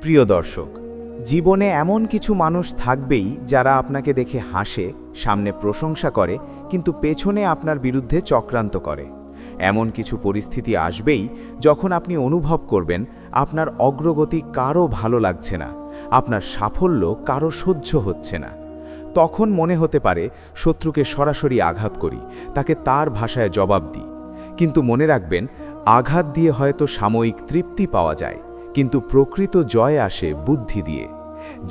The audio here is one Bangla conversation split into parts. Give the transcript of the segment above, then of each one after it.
প্রিয় দর্শক, জীবনে এমন কিছু মানুষ থাকবেই যারা আপনাকে দেখে হাসে, সামনে প্রশংসা করে, কিন্তু পেছনে আপনার বিরুদ্ধে চক্রান্ত করে। এমন কিছু পরিস্থিতি আসবেই যখন আপনি অনুভব করবেন আপনার অগ্রগতি কারো ভালো লাগছে না, আপনার সাফল্য কারো সহ্য হচ্ছে না। তখন মনে হতে পারে শত্রুকে সরাসরি আঘাত করি, তাকে তার ভাষায় জবাব দিই। কিন্তু মনে রাখবেন, আঘাত দিয়ে হয়তো সাময়িক তৃপ্তি পাওয়া যায়, কিন্তু প্রকৃত জয় আসে বুদ্ধি দিয়ে।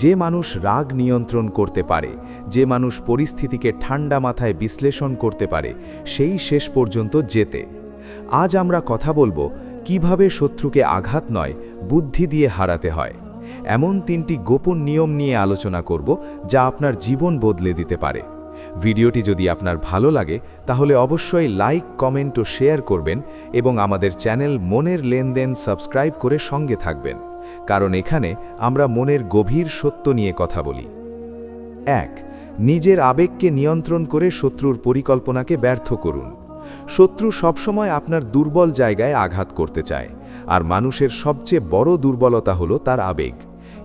যে মানুষ রাগ নিয়ন্ত্রণ করতে পারে, যে মানুষ পরিস্থিতিকে ঠান্ডা মাথায় বিশ্লেষণ করতে পারে, সেই শেষ পর্যন্ত জেতে। আজ আমরা কথা বলবো কিভাবে শত্রুকে আঘাত নয়, বুদ্ধি দিয়ে হারাতে হয়। এমন 3টি গোপন নিয়ম নিয়ে আলোচনা করব যা আপনার জীবন বদলে দিতে পারে। ভিডিওটি যদি আপনার ভালো লাগে তাহলে অবশ্যই লাইক, কমেন্ট ও শেয়ার করবেন এবং আমাদের চ্যানেল মনের লেনদেন সাবস্ক্রাইব করে সঙ্গে থাকবেন, কারণ এখানে আমরা মনের গভীর সত্য নিয়ে কথা বলি। 1. নিজের আবেগকে নিয়ন্ত্রণ করে শত্রুর পরিকল্পনাকে ব্যর্থ করুন। শত্রু সবসময় আপনার দুর্বল জায়গায় আঘাত করতে চায়, আর মানুষের সবচেয়ে বড় দুর্বলতা হলো তার আবেগ।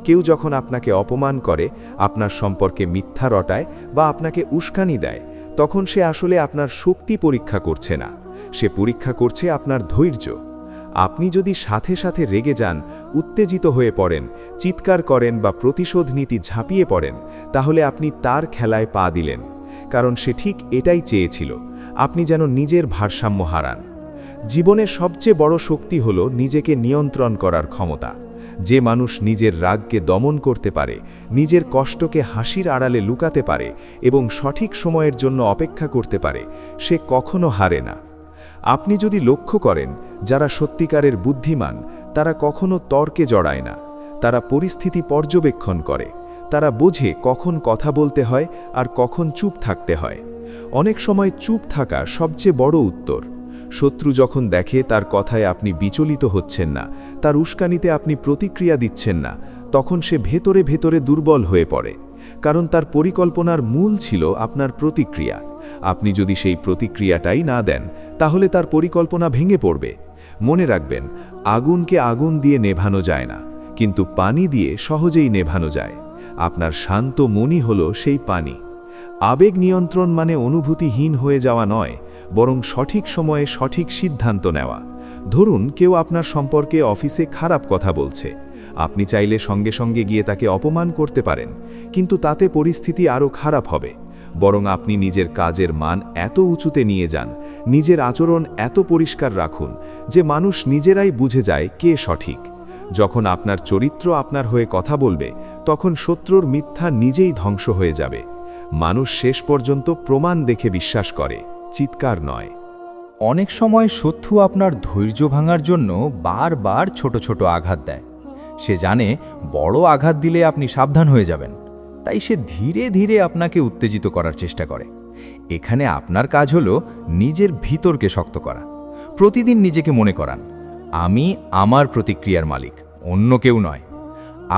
কেউ যখন আপনাকে অপমান করে, আপনার সম্পর্কে মিথ্যা রটায় বা আপনাকে উস্কানি দেয়, তখন সে আসলে আপনার শক্তি পরীক্ষা করছে না, সে পরীক্ষা করছে আপনার ধৈর্য। আপনি যদি সাথে সাথে রেগে যান, উত্তেজিত হয়ে পড়েন, চিৎকার করেন বা প্রতিশোধ নীতি ঝাঁপিয়ে পড়েন, তাহলে আপনি তার খেলায় পা দিলেন, কারণ সে ঠিক এটাই চেয়েছিল, আপনি যেন নিজের ভারসাম্য হারান। জীবনের সবচেয়ে বড় শক্তি হলো নিজেকে নিয়ন্ত্রণ করার ক্ষমতা। যে মানুষ নিজের রাগকে দমন করতে পারে, নিজের কষ্টকে হাসির আড়ালে লুকাতে পারে এবং সঠিক সময়ের জন্য অপেক্ষা করতে পারে, সে কখনো হারে না। আপনি যদি লক্ষ্য করেন, যারা সত্যিকারের বুদ্ধিমান তারা কখনো তর্কে জড়ায় না, তারা পরিস্থিতি পর্যবেক্ষণ করে, তারা বোঝে কখন কথা বলতে হয় আর কখন চুপ থাকতে হয়। অনেক সময় চুপ থাকা সবচেয়ে বড় উত্তর। শত্রু যখন দেখে তার কথায় আপনি বিচলিত হচ্ছেন না, তার উস্কানিতে আপনি প্রতিক্রিয়া দিচ্ছেন না, তখন সে ভেতরে ভেতরে দুর্বল হয়ে পড়ে, কারণ তার পরিকল্পনার মূল ছিল আপনার প্রতিক্রিয়া। আপনি যদি সেই প্রতিক্রিয়াটাই না দেন, তাহলে তার পরিকল্পনা ভেঙে পড়বে। মনে রাখবেন, আগুনকে আগুন দিয়ে নেভানো যায় না, কিন্তু পানি দিয়ে সহজেই নেভানো যায়। আপনার শান্ত মনই হলো সেই পানি। আবেগ নিয়ন্ত্রণ মানে অনুভূতিহীন হয়ে যাওয়া নয়, বরং সঠিক সময়ে সঠিক সিদ্ধান্ত নেওয়া। ধরুন, কেউ আপনার সম্পর্কে অফিসে খারাপ কথা বলছে, আপনি চাইলে সঙ্গে সঙ্গে গিয়ে তাকে অপমান করতে পারেন, কিন্তু তাতে পরিস্থিতি আরও খারাপ হবে। বরং আপনি নিজের কাজের মান এত উঁচুতে নিয়ে যান, নিজের আচরণ এত পরিষ্কার রাখুন যে মানুষ নিজেরাই বুঝে যায় কে সঠিক। যখন আপনার চরিত্র আপনার হয়ে কথা বলবে, তখন শত্রুর মিথ্যা নিজেই ধ্বংস হয়ে যাবে। মানুষ শেষ পর্যন্ত প্রমাণ দেখে বিশ্বাস করে, চিৎকার নয়। অনেক সময় শত্রু আপনার ধৈর্য ভাঙার জন্য বারবার ছোট ছোট আঘাত দেয়। সে জানে বড় আঘাত দিলে আপনি সাবধান হয়ে যাবেন, তাই সে ধীরে ধীরে আপনাকে উত্তেজিত করার চেষ্টা করে। এখানে আপনার কাজ হলো নিজের ভিতরকে শক্ত করা। প্রতিদিন নিজেকে মনে করান, আমি আমার প্রতিক্রিয়ার মালিক, অন্য কেউ নয়।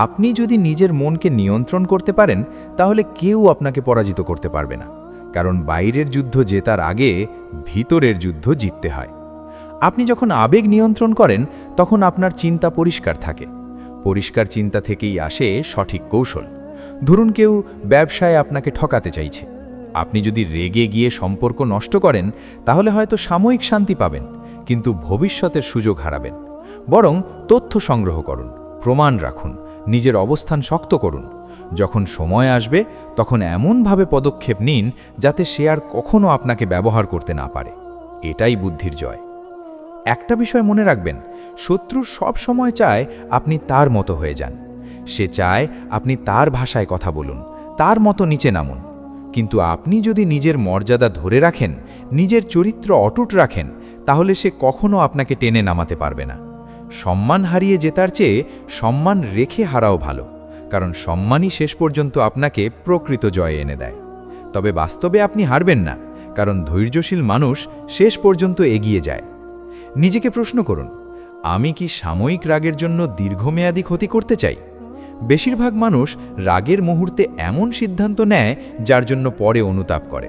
আপনি যদি নিজের মনকে নিয়ন্ত্রণ করতে পারেন, তাহলে কেউ আপনাকে পরাজিত করতে পারবে না, কারণ বাইরের যুদ্ধ জেতার আগে ভিতরের যুদ্ধ জিততে হয়। আপনি যখন আবেগ নিয়ন্ত্রণ করেন, তখন আপনার চিন্তা পরিষ্কার থাকে। পরিষ্কার চিন্তা থেকেই আসে সঠিক কৌশল। ধরুন, কেউ ব্যবসায় আপনাকে ঠকাতে চাইছে। আপনি যদি রেগে গিয়ে সম্পর্ক নষ্ট করেন, তাহলে হয়তো সাময়িক শান্তি পাবেন, কিন্তু ভবিষ্যতের সুযোগ হারাবেন। বরং তথ্য সংগ্রহ করুন, প্রমাণ রাখুন, নিজের অবস্থান শক্ত করুন। যখন সময় আসবে, তখন এমনভাবে পদক্ষেপ নিন যাতে সে আর কখনো আপনাকে ব্যবহার করতে না পারে। এটাই বুদ্ধির জয়। একটা বিষয় মনে রাখবেন, শত্রু সব সময় চায় আপনি তার মতো হয়ে যান। সে চায় আপনি তার ভাষায় কথা বলুন, তার মতো নিচে নামুন। কিন্তু আপনি যদি নিজের মর্যাদা ধরে রাখেন, নিজের চরিত্র অটুট রাখেন, তাহলে সে কখনো আপনাকে টেনে নামাতে পারবে না। সম্মান হারিয়ে জেতার চেয়ে সম্মান রেখে হারাও ভালো, কারণ সম্মানই শেষ পর্যন্ত আপনাকে প্রকৃত জয় এনে দেয়। তবে বাস্তবে আপনি হারবেন না, কারণ ধৈর্যশীল মানুষ শেষ পর্যন্ত এগিয়ে যায়। নিজেকে প্রশ্ন করুন, আমি কি সাময়িক রাগের জন্য দীর্ঘমেয়াদী ক্ষতি করতে চাই? বেশিরভাগ মানুষ রাগের মুহূর্তে এমন সিদ্ধান্ত নেয় যার জন্য পরে অনুতাপ করে।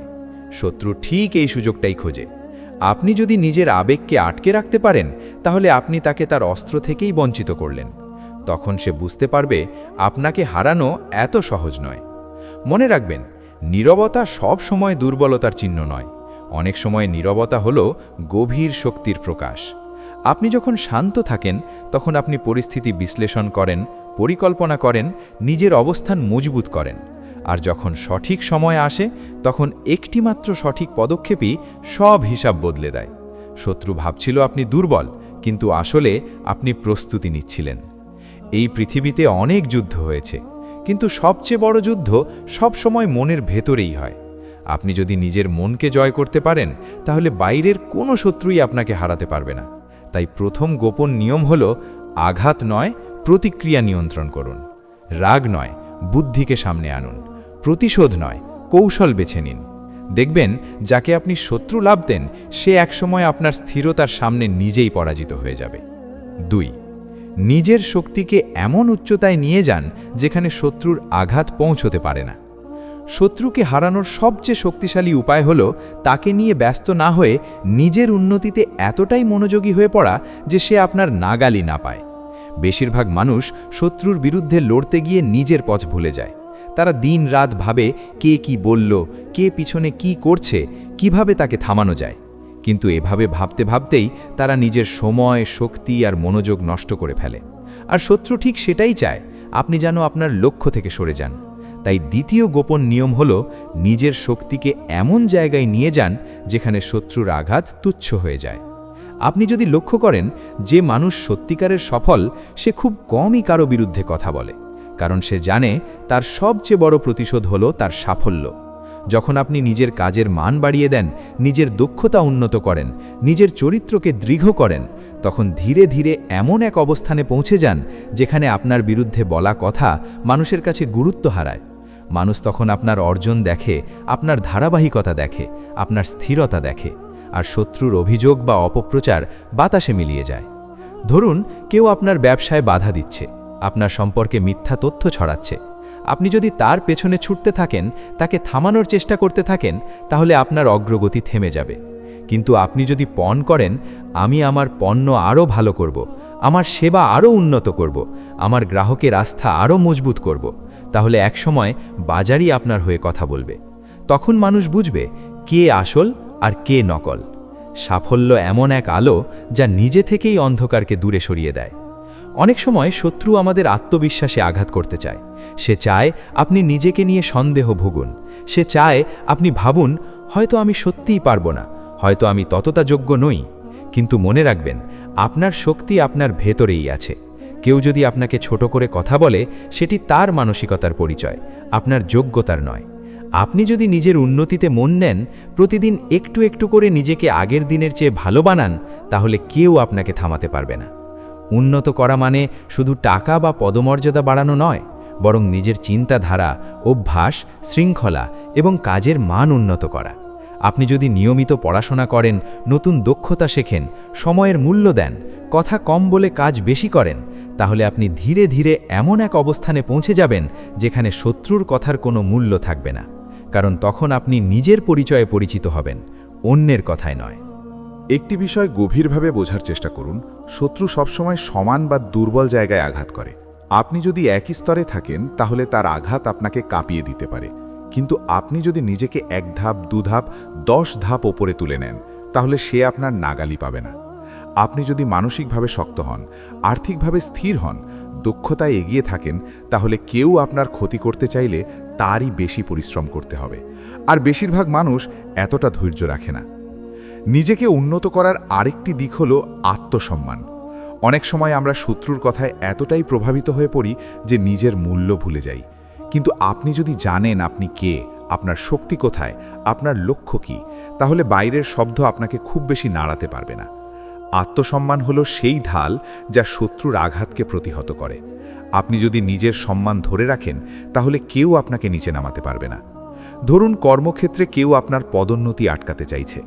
শত্রু ঠিক এই সুযোগটাই খোঁজে। আপনি যদি নিজের আবেগকে আটকে রাখতে পারেন, তাহলে আপনি তাকে তার অস্ত্র থেকেই বঞ্চিত করলেন। তখন সে বুঝতে পারবে আপনাকে হারানো এত সহজ নয়। মনে রাখবেন, নীরবতা সব সময় দুর্বলতার চিহ্ন নয়। অনেক সময় নীরবতা হলো গভীর শক্তির প্রকাশ। আপনি যখন শান্ত থাকেন তখন আপনি পরিস্থিতি বিশ্লেষণ করেন, পরিকল্পনা করেন, নিজের অবস্থান মজবুত করেন। আর যখন সঠিক সময় আসে তখন একটিমাত্র সঠিক পদক্ষেপই সব হিসাব বদলে দেয়। শত্রু ভাবছিল আপনি দুর্বল, কিন্তু আসলে আপনি প্রস্তুতি নিচ্ছিলেন। এই পৃথিবীতে অনেক যুদ্ধ হয়েছে, কিন্তু সবচেয়ে বড় যুদ্ধ সবসময় মনের ভেতরেই হয়। আপনি যদি নিজের মনকে জয় করতে পারেন, তাহলে বাইরের কোনো শত্রুই আপনাকে হারাতে পারবে না। তাই প্রথম গোপন নিয়ম হল, আঘাত নয়, প্রতিক্রিয়া নিয়ন্ত্রণ করুন। রাগ নয়, বুদ্ধিকে সামনে আনুন। প্রতিশোধ নয়, কৌশল বেছে নিন। দেখবেন, যাকে আপনি শত্রু ভাবতেন সে একসময় আপনার স্থিরতার সামনে নিজেই পরাজিত হয়ে যাবে। 2. নিজের শক্তিকে এমন উচ্চতায় নিয়ে যান যেখানে শত্রুর আঘাত পৌঁছতে পারে না। শত্রুকে হারানোর সবচেয়ে শক্তিশালী উপায় হল তাকে নিয়ে ব্যস্ত না হয়ে নিজের উন্নতিতে এতটাই মনোযোগী হয়ে পড়া যে সে আপনার নাগালি না পায়। বেশিরভাগ মানুষ শত্রুর বিরুদ্ধে লড়তে গিয়ে নিজের পথ ভুলে যায়। তারা দিন রাত ভাবে কে কি বলল, কে পিছনে কি করছে, কিভাবে তাকে থামানো যায়। কিন্তু এভাবে ভাবতে ভাবতেই তারা নিজের সময়, শক্তি আর মনোযোগ নষ্ট করে ফেলে। আর শত্রু ঠিক সেটাই চায়, আপনি যেন আপনার লক্ষ্য থেকে সরে যান। তাই দ্বিতীয় গোপন নিয়ম হল, নিজের শক্তিকে এমন জায়গায় নিয়ে যান যেখানে শত্রুর আঘাত তুচ্ছ হয়ে যায়। আপনি যদি লক্ষ্য করেন যে মানুষ সত্যিকারের সফল, সে খুব কমই কারো বিরুদ্ধে কথা বলে, কারণ সে জানে তার সবচেয়ে বড় প্রতিশোধ হল তার সাফল্য। যখন আপনি নিজের কাজের মান বাড়িয়ে দেন, নিজের দক্ষতা উন্নত করেন, নিজের চরিত্রকে দৃঢ় করেন, তখন ধীরে ধীরে এমন এক অবস্থানে পৌঁছে যান যেখানে আপনার বিরুদ্ধে বলা কথা মানুষের কাছে গুরুত্ব হারায়। মানুষ তখন আপনার অর্জন দেখে, আপনার ধারাবাহিকতা দেখে, আপনার স্থিরতা দেখে, আর শত্রুর অভিযোগ বা অপপ্রচার বাতাসে মিলিয়ে যায়। ধরুন, কেউ আপনার ব্যবসায় বাধা দিচ্ছে, আপনার সম্পর্কে মিথ্যা তথ্য ছড়াচ্ছে। আপনি যদি তার পেছনে ছুটতে থাকেন, তাকে থামানোর চেষ্টা করতে থাকেন, তাহলে আপনার অগ্রগতি থেমে যাবে। কিন্তু আপনি যদি পণ করেন, আমি আমার পণ্য আরও ভালো করব, আমার সেবা আরও উন্নত করব, আমার গ্রাহকের আস্থা আরও মজবুত করব, তাহলে একসময় বাজারই আপনার হয়ে কথা বলবে। তখন মানুষ বুঝবে কে আসল আর কে নকল। সাফল্য এমন এক আলো যা নিজে থেকেই অন্ধকারকে দূরে সরিয়ে দেয়। অনেক সময় শত্রু আমাদের আত্মবিশ্বাসে আঘাত করতে চায়। সে চায় আপনি নিজেকে নিয়ে সন্দেহ ভুগুন। সে চায় আপনি ভাবুন, হয়তো আমি সত্যিই পারবো না, হয়তো আমি ততটা যোগ্য নই। কিন্তু মনে রাখবেন, আপনার শক্তি আপনার ভেতরেই আছে। কেউ যদি আপনাকে ছোট করে কথা বলে, সেটি তার মানসিকতার পরিচয়, আপনার যোগ্যতার নয়। আপনি যদি নিজের উন্নতিতে মন নেন, প্রতিদিন একটু একটু করে নিজেকে আগের দিনের চেয়ে ভালো বানান, তাহলে কেউ আপনাকে থামাতে পারবে না। উন্নত করা মানে শুধু টাকা বা পদমর্যাদা বাড়ানো নয়, বরং নিজের চিন্তাধারা, অভ্যাস, শৃঙ্খলা এবং কাজের মান উন্নত করা। আপনি যদি নিয়মিত পড়াশোনা করেন, নতুন দক্ষতা শেখেন, সময়ের মূল্য দেন, কথা কম বলে কাজ বেশি করেন, তাহলে আপনি ধীরে ধীরে এমন এক অবস্থানে পৌঁছে যাবেন যেখানে শত্রুর কথার কোনো মূল্য থাকবে না। কারণ তখন আপনি নিজের পরিচয়ে পরিচিত হবেন, অন্যের কথায় নয়। একটি বিষয় গভীরভাবে বোঝার চেষ্টা করুন, শত্রু সবসময় সমান বা দুর্বল জায়গায় আঘাত করে। আপনি যদি একই স্তরে থাকেন, তাহলে তার আঘাত আপনাকে কাঁপিয়ে দিতে পারে। কিন্তু আপনি যদি নিজেকে 1 ধাপ, 2 ধাপ, 10 ধাপ ওপরে তুলে নেন, তাহলে সে আপনার নাগালি পাবে না। আপনি যদি মানসিকভাবে শক্ত হন, আর্থিকভাবে স্থির হন, দক্ষতায় এগিয়ে থাকেন, তাহলে কেউ আপনার ক্ষতি করতে চাইলে তারই বেশি পরিশ্রম করতে হবে। আর বেশিরভাগ মানুষ এতটা ধৈর্য রাখে না। নিজেকে উন্নত করার আরেকটি দিক হল আত্মসম্মান। অনেক সময় আমরা শত্রুর কথায় এতটাই প্রভাবিত হয়ে পড়ি যে নিজের মূল্য ভুলে যাই। কিন্তু আপনি যদি জানেন আপনি কে, আপনার শক্তি কোথায়, আপনার লক্ষ্য কী, তাহলে বাইরের শব্দ আপনাকে খুব বেশি নাড়াতে পারবে না। আত্মসম্মান হলো সেই ঢাল যা শত্রুর আঘাতকে প্রতিহত করে। আপনি যদি নিজের সম্মান ধরে রাখেন, তাহলে কেউ আপনাকে নিচে নামাতে পারবে না। ধরুন, কর্মক্ষেত্রে কেউ আপনার পদোন্নতি আটকাতে চাইছে।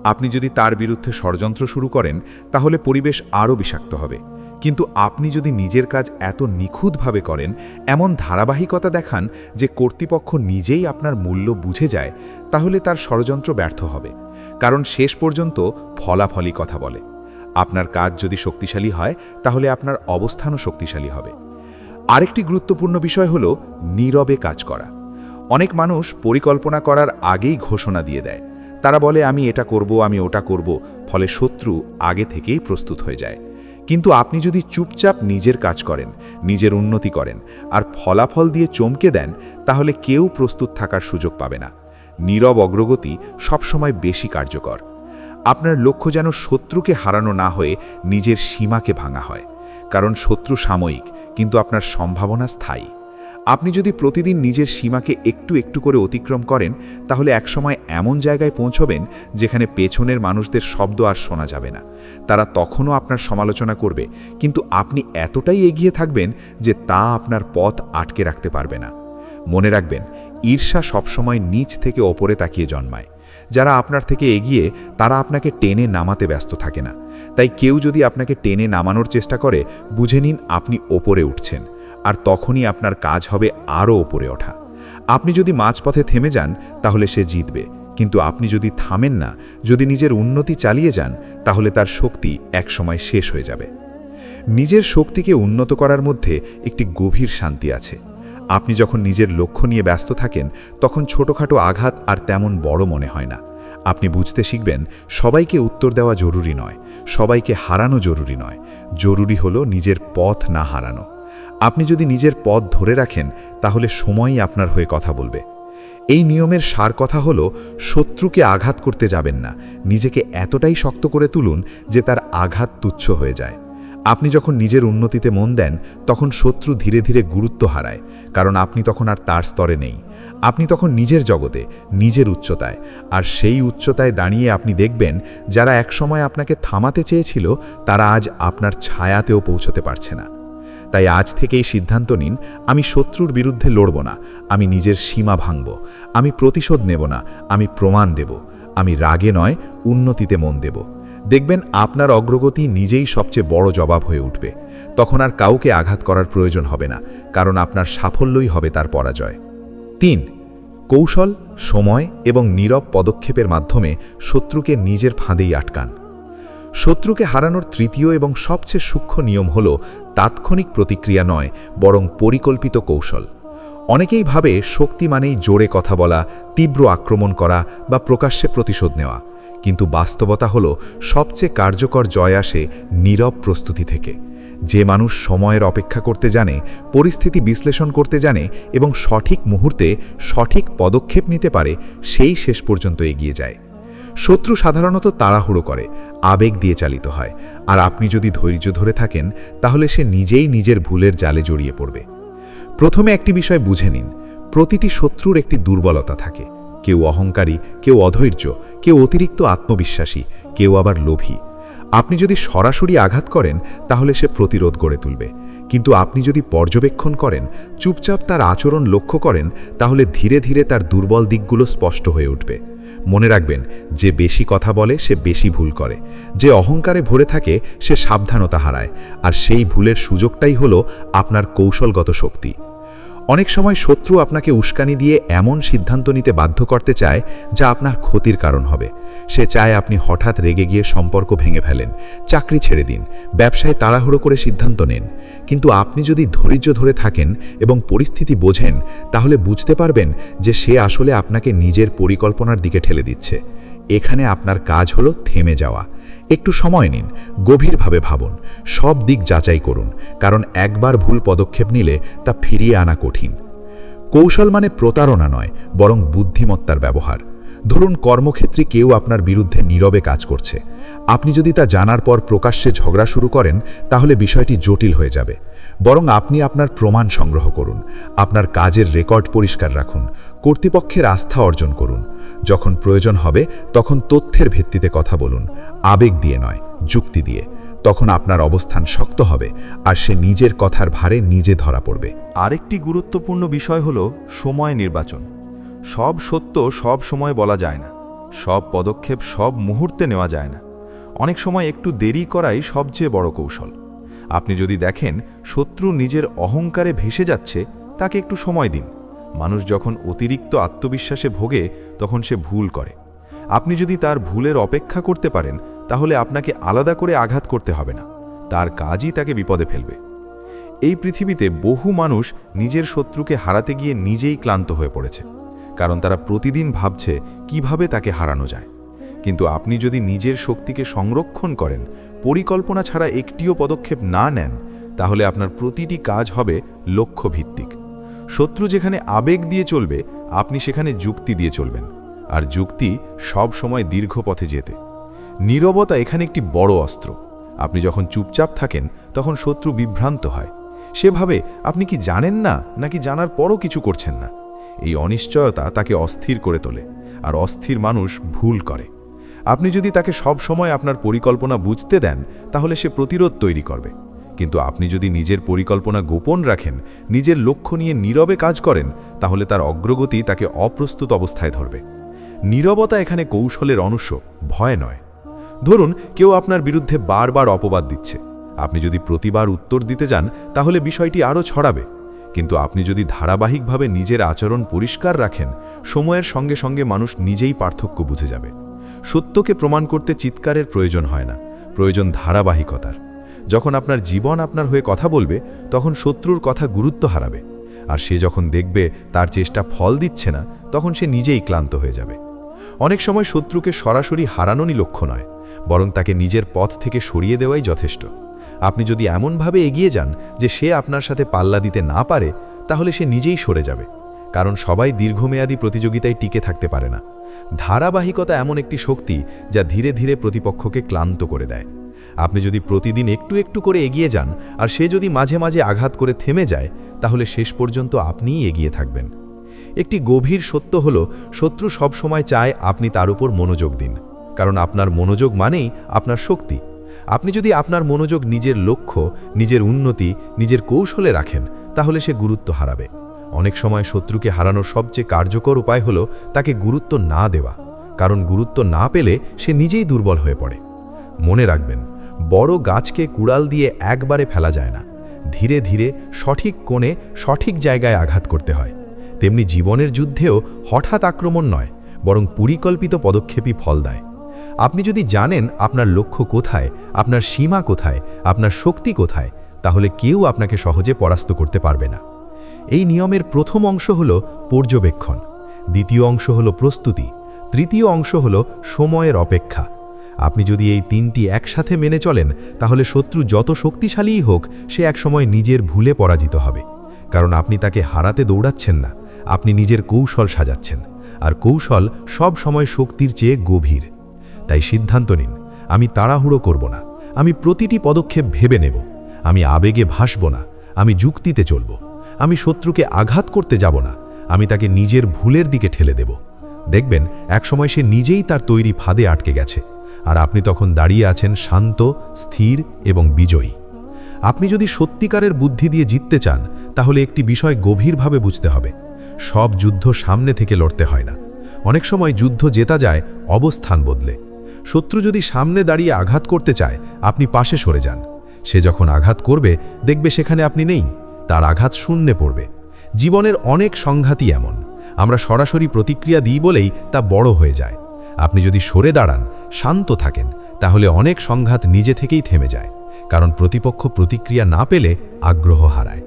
আপনি যদি তার বিরুদ্ধে ষড়যন্ত্র শুরু করেন, তাহলে পরিবেশ আরও বিষাক্ত হবে। কিন্তু আপনি যদি নিজের কাজ এত নিখুঁতভাবে করেন, এমন ধারাবাহিকতা দেখান যে কর্তৃপক্ষ নিজেই আপনার মূল্য বুঝে যায়, তাহলে তার ষড়যন্ত্র ব্যর্থ হবে। কারণ শেষ পর্যন্ত ফলাফলই কথা বলে। আপনার কাজ যদি শক্তিশালী হয়, তাহলে আপনার অবস্থানও শক্তিশালী হবে। আরেকটি গুরুত্বপূর্ণ বিষয় হল নীরবে কাজ করা। অনেক মানুষ পরিকল্পনা করার আগেই ঘোষণা দিয়ে দেয়। তারা বলে আমি এটা করব, আমি ওটা করব, ফলে শত্রু আগে থেকেই প্রস্তুত হয়ে যায়। কিন্তু আপনি যদি চুপচাপ নিজের কাজ করেন, নিজের উন্নতি করেন আর ফলাফল দিয়ে চমকে দেন, তাহলে কেউ প্রস্তুত থাকার সুযোগ পাবে না। নীরব অগ্রগতি সবসময় বেশি কার্যকর। আপনার লক্ষ্য যেন শত্রুকে হারানো না হয়ে নিজের সীমাকে ভাঙা হয়, কারণ শত্রু সাময়িক কিন্তু আপনার সম্ভাবনা স্থায়ী। আপনি যদি প্রতিদিন নিজের সীমাকে একটু একটু করে অতিক্রম করেন, তাহলে একসময় এমন জায়গায় পৌঁছবেন যেখানে পেছনের মানুষদের শব্দ আর শোনা যাবে না। তারা তখনও আপনার সমালোচনা করবে, কিন্তু আপনি এতটাই এগিয়ে থাকবেন যে তা আপনার পথ আটকে রাখতে পারবে না। মনে রাখবেন, ঈর্ষা সবসময় নিচ থেকে ওপরে তাকিয়ে জন্মায়। যারা আপনার থেকে এগিয়ে তারা আপনাকে টেনে নামাতে ব্যস্ত থাকে না। তাই কেউ যদি আপনাকে টেনে নামানোর চেষ্টা করে, বুঝে নিন আপনি ওপরে উঠছেন, আর তখনই আপনার কাজ হবে আরও ওপরে ওঠা। আপনি যদি মাঝপথে থেমে যান তাহলে সে জিতবে, কিন্তু আপনি যদি থামেন না, যদি নিজের উন্নতি চালিয়ে যান, তাহলে তার শক্তি একসময় শেষ হয়ে যাবে। নিজের শক্তিকে উন্নত করার মধ্যে একটি গভীর শান্তি আছে। আপনি যখন নিজের লক্ষ্য নিয়ে ব্যস্ত থাকেন, তখন ছোটখাটো আঘাত আর তেমন বড় মনে হয় না। আপনি বুঝতে শিখবেন, সবাইকে উত্তর দেওয়া জরুরি নয়, সবাইকে হারানো জরুরি নয়, জরুরি হলো নিজের পথ না হারানো। আপনি যদি নিজের পথ ধরে রাখেন, তাহলে সময়ই আপনার হয়ে কথা বলবে। এই নিয়মের সার কথা হলো, শত্রুকে আঘাত করতে যাবেন না, নিজেকে এতটাই শক্ত করে তুলুন যে তার আঘাত তুচ্ছ হয়ে যায়। আপনি যখন নিজের উন্নতিতে মন দেন, তখন শত্রু ধীরে ধীরে গুরুত্ব হারায়, কারণ আপনি তখন আর তার স্তরে নেই। আপনি তখন নিজের জগতে, নিজের উচ্চতায়, আর সেই উচ্চতায় দাঁড়িয়ে আপনি দেখবেন, যারা একসময় আপনাকে থামাতে চেয়েছিল, তারা আজ আপনার ছায়াতেও পৌঁছতে পারছে না। তাই আজ থেকেই সিদ্ধান্ত নিন, আমি শত্রুর বিরুদ্ধে লড়ব না, আমি নিজের সীমা ভাঙব, আমি প্রতিশোধ নেব না, আমি প্রমাণ দেব, আমি রাগে নয় উন্নতিতে মন দেব। দেখবেন আপনার অগ্রগতি নিজেই সবচেয়ে বড় জবাব হয়ে উঠবে। তখন আর কাউকে আঘাত করার প্রয়োজন হবে না, কারণ আপনার সাফল্যই হবে তার পরাজয়। ৩. কৌশল, সময় এবং নীরব পদক্ষেপের মাধ্যমে শত্রুকে নিজের ফাঁদেই আটকান। শত্রুকে হারানোর তৃতীয় এবং সবচেয়ে সূক্ষ্ম নিয়ম হল তাৎক্ষণিক প্রতিক্রিয়া নয়, বরং পরিকল্পিত কৌশল। অনেকেই ভাবে শক্তি মানেই জোরে কথা বলা, তীব্র আক্রমণ করা বা প্রকাশ্যে প্রতিশোধ নেওয়া, কিন্তু বাস্তবতা হলো সবচেয়ে কার্যকর জয় আসে নীরব প্রস্তুতি থেকে। যে মানুষ সময়ের অপেক্ষা করতে জানে, পরিস্থিতি বিশ্লেষণ করতে জানে এবং সঠিক মুহূর্তে সঠিক পদক্ষেপ নিতে পারে, সেই শেষ পর্যন্ত এগিয়ে যায়। শত্রু সাধারণত তাড়াহুড়ো করে, আবেগ দিয়ে চালিত হয়, আর আপনি যদি ধৈর্য ধরে থাকেন, তাহলে সে নিজেই নিজের ভুলের জালে জড়িয়ে পড়বে। প্রথমে একটি বিষয় বুঝে নিন, প্রতিটি শত্রুর একটি দুর্বলতা থাকে। কেউ অহংকারী, কেউ অধৈর্য, কেউ অতিরিক্ত আত্মবিশ্বাসী, কেউ আবার লোভী। আপনি যদি সরাসরি আঘাত করেন, তাহলে সে প্রতিরোধ গড়ে তুলবে, কিন্তু আপনি যদি পর্যবেক্ষণ করেন, চুপচাপ তার আচরণ লক্ষ্য করেন, তাহলে ধীরে ধীরে তার দুর্বল দিকগুলো স্পষ্ট হয়ে উঠবে। মনে রাখবেন, যে বেশি কথা বলে সে বেশি ভুল করে, যে অহংকারে ভরে থাকে সে সাবধানতা হারায়, আর সেই ভুলের সুযোগটাই হলো আপনার কৌশলগত শক্তি। অনেক সময় শত্রু আপনাকে উস্কানি দিয়ে এমন সিদ্ধান্ত নিতে বাধ্য করতে চায় যা আপনার ক্ষতির কারণ হবে। সে চায় আপনি হঠাৎ রেগে গিয়ে সম্পর্ক ভেঙে ফেলেন, চাকরি ছেড়ে দিন, ব্যবসায় তাড়াহুড়ো করে সিদ্ধান্ত নেন। কিন্তু আপনি যদি ধৈর্য ধরে থাকেন এবং পরিস্থিতি বোঝেন, তাহলে বুঝতে পারবেন যে সে আসলে আপনাকে নিজের পরিকল্পনার দিকে ঠেলে দিচ্ছে। এখানে আপনার কাজ হলো থেমে যাওয়া, একটু সময় নিন, গভীরভাবে ভাবুন, সব দিক যাচাই করুন, কারণ একবার ভুল পদক্ষেপ নিলে তা ফিরিয়ে আনা কঠিন। কৌশল মানে প্রতারণা নয়, বরং বুদ্ধিমত্তার ব্যবহার। ধরুন কর্মক্ষেত্রে কেউ আপনার বিরুদ্ধে নীরবে কাজ করছে। আপনি যদি তা জানার পর প্রকাশ্যে ঝগড়া শুরু করেন, তাহলে বিষয়টি জটিল হয়ে যাবে। বরং আপনি আপনার প্রমাণ সংগ্রহ করুন, আপনার কাজের রেকর্ড পরিষ্কার রাখুন, কর্তৃপক্ষের আস্থা অর্জন করুন। যখন প্রয়োজন হবে তখন তথ্যের ভিত্তিতে কথা বলুন, আবেগ দিয়ে নয়, যুক্তি দিয়ে। তখন আপনার অবস্থান শক্ত হবে, আর সে নিজের কথার ভারে নিজে ধরা পড়বে। আরেকটি গুরুত্বপূর্ণ বিষয় হল সময় নির্বাচন। সব সত্য সব সময় বলা যায় না, সব পদক্ষেপ সব মুহূর্তে নেওয়া যায় না। অনেক সময় একটু দেরি করাই সবচেয়ে বড় কৌশল। আপনি যদি দেখেন শত্রু নিজের অহংকারে ভেসে যাচ্ছে, তাকে একটু সময় দিন। মানুষ যখন অতিরিক্ত আত্মবিশ্বাসে ভোগে, তখন সে ভুল করে। আপনি যদি তার ভুলের অপেক্ষা করতে পারেন, তাহলে আপনাকে আলাদা করে আঘাত করতে হবে না, তার কাজই তাকে বিপদে ফেলবে। এই পৃথিবীতে বহু মানুষ নিজের শত্রুকে হারাতে গিয়ে নিজেই ক্লান্ত হয়ে পড়েছে, কারণ তারা প্রতিদিন ভাবছে কিভাবে তাকে হারানো যায়। কিন্তু আপনি যদি নিজের শক্তিকে সংরক্ষণ করেন, পরিকল্পনা ছাড়া একটিও পদক্ষেপ না নেন, তাহলে আপনার প্রতিটি কাজ হবে লক্ষ্যভিত্তিক। শত্রু যেখানে আবেগ দিয়ে চলবে, আপনি সেখানে যুক্তি দিয়ে চলবেন, আর যুক্তি সব সময় দীর্ঘ পথে যেতে। নীরবতা এখানে একটি বড় অস্ত্র। আপনি যখন চুপচাপ থাকেন, তখন শত্রু বিভ্রান্ত হয়। সেভাবে আপনি কি জানেন না, নাকি জানার পরও কিছু করছেন না। এই অনিশ্চয়তা তাকে অস্থির করে তোলে, আর অস্থির মানুষ ভুল করে। আপনি যদি তাকে সব সময় আপনার পরিকল্পনা বুঝতে দেন, তাহলে সে প্রতিরোধ তৈরি করবে। কিন্তু আপনি যদি নিজের পরিকল্পনা গোপন রাখেন, নিজের লক্ষ্য নিয়ে নীরবে কাজ করেন, তাহলে তার অগ্রগতি তাকে অপ্রস্তুত অবস্থায় ধরবে। নীরবতা এখানে কৌশলের অংশ, ভয় নয়। ধরুন কেউ আপনার বিরুদ্ধে বারবার অপবাদ দিচ্ছে। আপনি যদি প্রতিবার উত্তর দিতে যান, তাহলে বিষয়টি আরও ছড়াবে। কিন্তু আপনি যদি ধারাবাহিকভাবে নিজের আচরণ পরিষ্কার রাখেন, সময়ের সঙ্গে সঙ্গে মানুষ নিজেই পার্থক্য বুঝে যাবে। সত্যকে প্রমাণ করতে চিৎকারের প্রয়োজন হয় না, প্রয়োজন ধারাবাহিকতার। যখন আপনার জীবন আপনার হয়ে কথা বলবে, তখন শত্রুর কথা গুরুত্ব হারাবে। আর সে যখন দেখবে তার চেষ্টা ফল দিচ্ছে না, তখন সে নিজেই ক্লান্ত হয়ে যাবে। অনেক সময় শত্রুকে সরাসরি হারানোই লক্ষ্য নয়, বরং তাকে নিজের পথ থেকে সরিয়ে দেওয়াই যথেষ্ট। আপনি যদি এমনভাবে এগিয়ে যান যে সে আপনার সাথে পাল্লা দিতে না পারে, তাহলে সে নিজেই সরে যাবে। কারণ সবাই দীর্ঘমেয়াদী প্রতিযোগিতায় টিকে থাকতে পারে না। ধারাবাহিকতা এমন একটি শক্তি যা ধীরে ধীরে প্রতিপক্ষকে ক্লান্ত করে দেয়। আপনি যদি প্রতিদিন একটু একটু করে এগিয়ে যান, আর সে যদি মাঝে মাঝে আঘাত করে থেমে যায়, তাহলে শেষ পর্যন্ত আপনিই এগিয়ে থাকবেন। একটি গভীর সত্য হলো, শত্রু সব সময় চায় আপনি তার উপর মনোযোগ দিন, কারণ আপনার মনোযোগ মানেই আপনার শক্তি। আপনি যদি আপনার মনোযোগ নিজের লক্ষ্য, নিজের উন্নতি, নিজের কৌশলে রাখেন, তাহলে সে গুরুত্ব হারাবে। অনেক সময় শত্রুকে হারানোর সবচেয়ে কার্যকর উপায় হলো তাকে গুরুত্ব না দেওয়া, কারণ গুরুত্ব না পেলে সে নিজেই দুর্বল হয়ে পড়ে। মনে রাখবেন, বড় গাছকে কুড়াল দিয়ে একবারে ফেলা যায় না, ধীরে ধীরে সঠিক কোণে সঠিক জায়গায় আঘাত করতে হয়। তেমনি জীবনের যুদ্ধেও হঠাৎ আক্রমণ নয়, বরং পরিকল্পিত পদক্ষেপই ফল দেয়। আপনি যদি জানেন আপনার লক্ষ্য কোথায়, আপনার সীমা কোথায়, আপনার শক্তি কোথায়, তাহলে কেউ আপনাকে সহজে পরাস্ত করতে পারবে না। এই নিয়মের প্রথম অংশ হল পর্যবেক্ষণ, দ্বিতীয় অংশ হল প্রস্তুতি, তৃতীয় অংশ হল সময়ের অপেক্ষা। আপনি যদি এই তিনটি একসাথে মেনে চলেন, তাহলে শত্রু যত শক্তিশালীই হোক, সে একসময় নিজের ভুলে পরাজিত হবে। কারণ আপনি তাকে হারাতে দৌড়াচ্ছেন না, আপনি নিজের কৌশল সাজাচ্ছেন, আর কৌশল সব সময় শক্তির চেয়ে গভীর। তাই সিদ্ধান্ত নিন, আমি তাড়াহুড়ো করব না, আমি প্রতিটি পদক্ষেপ ভেবে নেব, আমি আবেগে ভাসব না, আমি যুক্তিতে চলব, আমি শত্রুকে আঘাত করতে যাব না, আমি তাকে নিজের ভুলের দিকে ঠেলে দেব। দেখবেন একসময় সে নিজেই তার তৈরি ফাঁদে আটকে গেছে, আর আপনি তখন দাঁড়িয়ে আছেন শান্ত, স্থির এবং বিজয়ী। আপনি যদি সত্যিকারের বুদ্ধি দিয়ে জিততে চান, তাহলে একটি বিষয় গভীরভাবে বুঝতে হবে, সব যুদ্ধ সামনে থেকে লড়তে হয় না। অনেক সময় যুদ্ধ জেতা যায় অবস্থান বদলে। শত্রু যদি সামনে দাঁড়িয়ে আঘাত করতে চায়, আপনি পাশে সরে যান। সে যখন আঘাত করবে, দেখবে সেখানে আপনি নেই, তার আঘাত শূন্যে পড়বে। জীবনের অনেক সংঘাতই এমন, আমরা সরাসরি প্রতিক্রিয়া দিই বলেই তা বড় হয়ে যায়। আপনি যদি সরে দাঁড়ান, শান্ত থাকেন, তাহলে অনেক সংঘাত নিজে থেকেই থেমে যায়, কারণ প্রতিপক্ষ প্রতিক্রিয়া না পেলে আগ্রহ হারায়।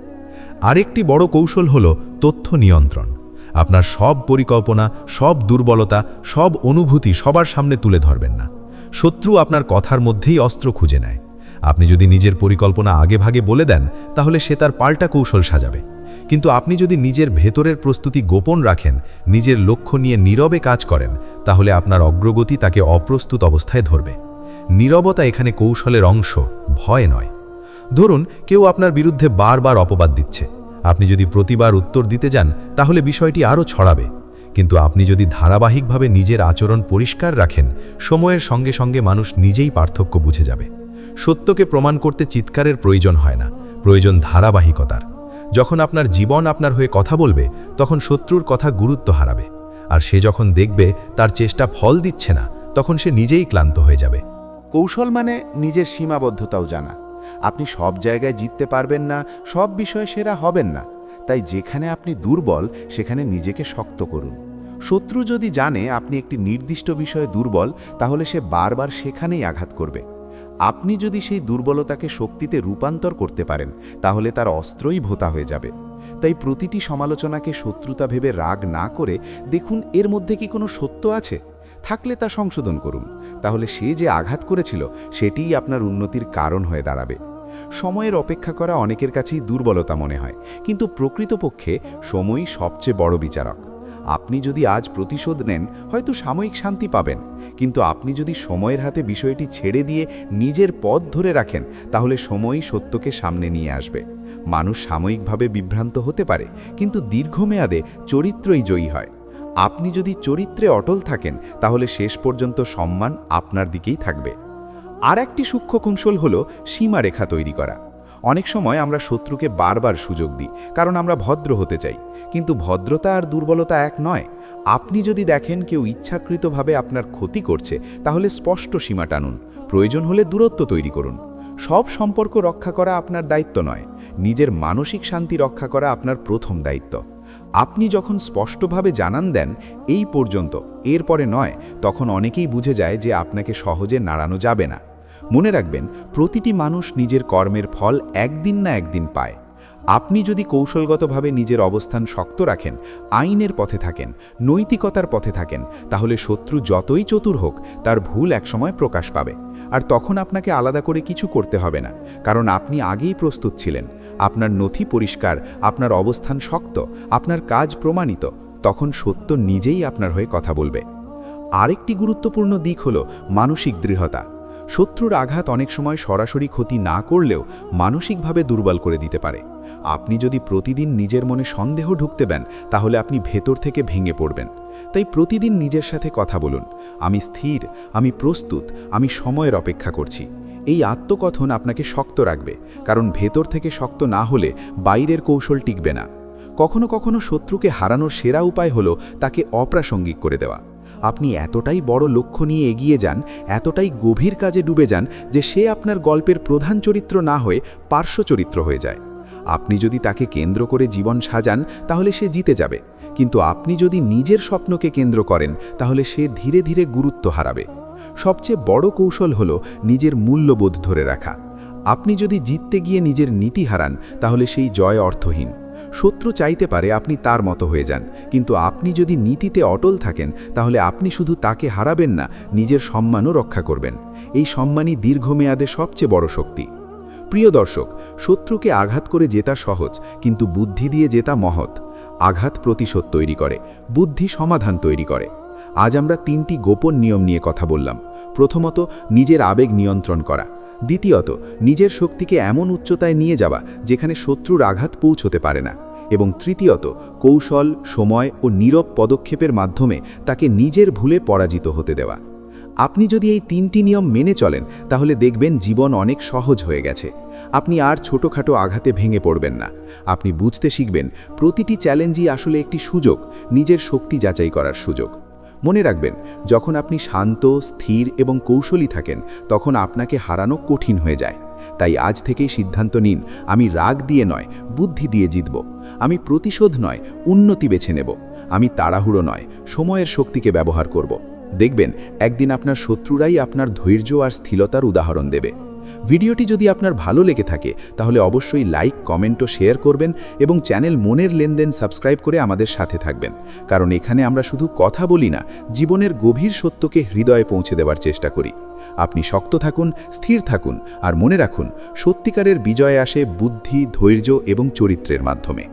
আরেকটি বড় কৌশল হল তথ্য নিয়ন্ত্রণ। আপনার সব পরিকল্পনা, সব দুর্বলতা, সব অনুভূতি সবার সামনে তুলে ধরবেন না। শত্রু আপনার কথার মধ্যেই অস্ত্র খুঁজে নেয়। আপনি যদি নিজের পরিকল্পনা আগেভাগে বলে দেন, তাহলে সে তার পাল্টা কৌশল সাজাবে। কিন্তু আপনি যদি নিজের ভেতরের প্রস্তুতি গোপন রাখেন, নিজের লক্ষ্য নিয়ে নীরবে কাজ করেন, তাহলে আপনার অগ্রগতি তাকে অপ্রস্তুত অবস্থায় ধরবে। নীরবতা এখানে কৌশলের অংশ, ভয় নয়। ধরুন কেউ আপনার বিরুদ্ধে বারবার অপবাদ দিচ্ছে। আপনি যদি প্রতিবার উত্তর দিতে যান, তাহলে বিষয়টি আরও ছড়াবে। কিন্তু আপনি যদি ধারাবাহিকভাবে নিজের আচরণ পরিষ্কার রাখেন, সময়ের সঙ্গে সঙ্গে মানুষ নিজেই পার্থক্য বুঝে যাবে। সত্যকে প্রমাণ করতে চিৎকারের প্রয়োজন হয় না, প্রয়োজন ধারাবাহিকতার। যখন আপনার জীবন আপনার হয়ে কথা বলবে, তখন শত্রুর কথা গুরুত্ব হারাবে। আর সে যখন দেখবে তার চেষ্টা ফল দিচ্ছে না, তখন সে নিজেই ক্লান্ত হয়ে যাবে। কৌশল মানে নিজের সীমাবদ্ধতাও জানা। আপনি সব জায়গায় জিততে পারবেন না, সব বিষয়ে সেরা হবেন না। তাই যেখানে আপনি দুর্বল, সেখানে নিজেকে শক্ত করুন। শত্রু যদি জানে আপনি একটি নির্দিষ্ট বিষয়ে দুর্বল, তাহলে সে বারবার সেখানেই আঘাত করবে। আপনি যদি সেই দুর্বলতাকে শক্তিতে রূপান্তর করতে পারেন তাহলে তার অস্ত্রই ভোঁতা হয়ে যাবে। তাই প্রতিটি সমালোচনাকে শত্রুতা ভেবে রাগ না করে দেখুন এর মধ্যে কি কোনো সত্য আছে, থাকলে তা সংশোধন করুন। তাহলে সে যে আঘাত করেছিল সেটিই আপনার উন্নতির কারণ হয়ে দাঁড়াবে। সময়ের অপেক্ষা করা অনেকের কাছেই দুর্বলতা মনে হয়, কিন্তু প্রকৃতপক্ষে সময়ই সবচেয়ে বড় বিচারক। আপনি যদি আজ প্রতিশোধ নেন হয়তো সাময়িক শান্তি পাবেন, কিন্তু আপনি যদি সময়ের হাতে বিষয়টি ছেড়ে দিয়ে নিজের পথ ধরে রাখেন তাহলে সময়ই সত্যকে সামনে নিয়ে আসবে। মানুষ সাময়িকভাবে বিভ্রান্ত হতে পারে, কিন্তু দীর্ঘমেয়াদে চরিত্রই জয়ী হয়। আপনি যদি চরিত্রে অটল থাকেন তাহলে শেষ পর্যন্ত সম্মান আপনার দিকেই থাকবে। আর একটি সূক্ষ্ম কৌশল হলো সীমারেখা তৈরি করা। অনেক সময় আমরা শত্রুকে বারবার সুযোগ দিই কারণ আমরা ভদ্র হতে চাই, কিন্তু ভদ্রতা আর দুর্বলতা এক নয়। আপনি যদি দেখেন কেউ ইচ্ছাকৃতভাবে আপনার ক্ষতি করছে তাহলে স্পষ্ট সীমা টানুন, প্রয়োজন হলে দূরত্ব তৈরি করুন। সব সম্পর্ক রক্ষা করা আপনার দায়িত্ব নয়, নিজের মানসিক শান্তি রক্ষা করা আপনার প্রথম দায়িত্ব। আপনি যখন স্পষ্টভাবে জানান দেন এই পর্যন্ত, এরপরে নয়, তখন অনেকেই বুঝে যায় যে আপনাকে সহজে নাড়ানো যাবে না। মনে রাখবেন, প্রতিটি মানুষ নিজের কর্মের ফল একদিন না একদিন পায়। আপনি যদি কৌশলগতভাবে নিজের অবস্থান শক্ত রাখেন, আইনের পথে থাকেন, নৈতিকতার পথে থাকেন, তাহলে শত্রু যতই চতুর হোক তার ভুল একসময় প্রকাশ পাবে। আর তখন আপনাকে আলাদা করে কিছু করতে হবে না, কারণ আপনি আগেই প্রস্তুত ছিলেন। আপনার নথি পরিষ্কার, আপনার অবস্থান শক্ত, আপনার কাজ প্রমাণিত। তখন সত্য নিজেই আপনার হয়ে কথা বলবে। আরেকটি গুরুত্বপূর্ণ দিক হল মানসিক দৃঢ়তা। শত্রুর আঘাত অনেক সময় সরাসরি ক্ষতি না করলেও মানসিকভাবে দুর্বল করে দিতে পারে। আপনি যদি প্রতিদিন নিজের মনে সন্দেহ ঢুকতে দেন তাহলে আপনি ভেতর থেকে ভেঙে পড়বেন। তাই প্রতিদিন নিজের সাথে কথা বলুন, আমি স্থির, আমি প্রস্তুত, আমি সময়ের অপেক্ষা করছি। এই আত্মকথন আপনাকে শক্ত রাখবে, কারণ ভেতর থেকে শক্ত না হলে বাইরের কৌশল টিকবে না। কখনো কখনো শত্রুকে হারানোর সেরা উপায় হলো তাকে অপ্রাসঙ্গিক করে দেওয়া। আপনি এতটাই বড় লক্ষ্য নিয়ে এগিয়ে যান, এতটাই গভীর কাজে ডুবে যান যে সে আপনার গল্পের প্রধান চরিত্র না হয়ে পার্শ্ব চরিত্র হয়ে যায়। আপনি যদি তাকে কেন্দ্র করে জীবন সাজান তাহলে সে জিতে যাবে, কিন্তু আপনি যদি নিজের স্বপ্নকে কেন্দ্র করেন তাহলে সে ধীরে ধীরে গুরুত্ব হারাবে। সবচেয়ে বড় কৌশল হলো নিজের মূল্যবোধ ধরে রাখা। আপনি যদি জিততে গিয়ে নিজের নীতি হারান তাহলে সেই জয় অর্থহীন। শত্রু চাইতে পারে আপনি তার মতো হয়ে যান, কিন্তু আপনি যদি নীতিতে অটল থাকেন তাহলে আপনি শুধু তাকে হারাবেন না, নিজের সম্মানও রক্ষা করবেন। এই সম্মানই দীর্ঘমেয়াদে সবচেয়ে বড় শক্তি। প্রিয় দর্শক, শত্রুকে আঘাত করে জেতা সহজ, কিন্তু বুদ্ধি দিয়ে জেতা মহৎ। আঘাত প্রতিশোধ তৈরি করে, বুদ্ধি সমাধান তৈরি করে। আজ আমরা 3টি গোপন নিয়ম নিয়ে কথা বললাম। প্রথমত, নিজের আবেগ নিয়ন্ত্রণ করা। দ্বিতীয়ত, নিজের শক্তিকে এমন উচ্চতায় নিয়ে যাওয়া যেখানে শত্রুর আঘাত পৌঁছতে পারে না। এবং তৃতীয়ত, কৌশল, সময় ও নীরব পদক্ষেপের মাধ্যমে তাকে নিজের ভুলে পরাজিত হতে দেওয়া। আপনি যদি এই 3টি নিয়ম মেনে চলেন তাহলে দেখবেন জীবন অনেক সহজ হয়ে গেছে। আপনি আর ছোটোখাটো আঘাতে ভেঙে পড়বেন না। আপনি বুঝতে শিখবেন প্রতিটি চ্যালেঞ্জই আসলে একটি সুযোগ, নিজের শক্তি যাচাই করার সুযোগ। মনে রাখবেন, যখন আপনি শান্ত, স্থির এবং কৌশলী থাকেন তখন আপনাকে হারানো কঠিন হয়ে যায়। তাই আজ থেকেই সিদ্ধান্ত নিন, আমি রাগ দিয়ে নয়, বুদ্ধি দিয়ে জিতব। আমি প্রতিশোধ নয়, উন্নতি বেছে নেব। আমি তাড়াহুড়ো নয়, সময়ের শক্তিকে ব্যবহার করব। দেখবেন একদিন আপনার শত্রুরাই আপনার ধৈর্য আর স্থিরতার উদাহরণ দেবে। ভিডিওটি যদি আপনার ভালো লেগে থাকে তাহলে অবশ্যই লাইক, কমেন্ট ও শেয়ার করবেন এবং চ্যানেল মনের লেনদেন সাবস্ক্রাইব করে আমাদের সাথে থাকবেন, কারণ এখানে আমরা শুধু কথা বলি না, জীবনের গভীর সত্যকে হৃদয়ে পৌঁছে দেওয়ার চেষ্টা করি। আপনি শক্ত থাকুন, স্থির থাকুন আর মনে রাখুন, সত্যিকারের বিজয় আসে বুদ্ধি, ধৈর্য এবং চরিত্রের মাধ্যমে।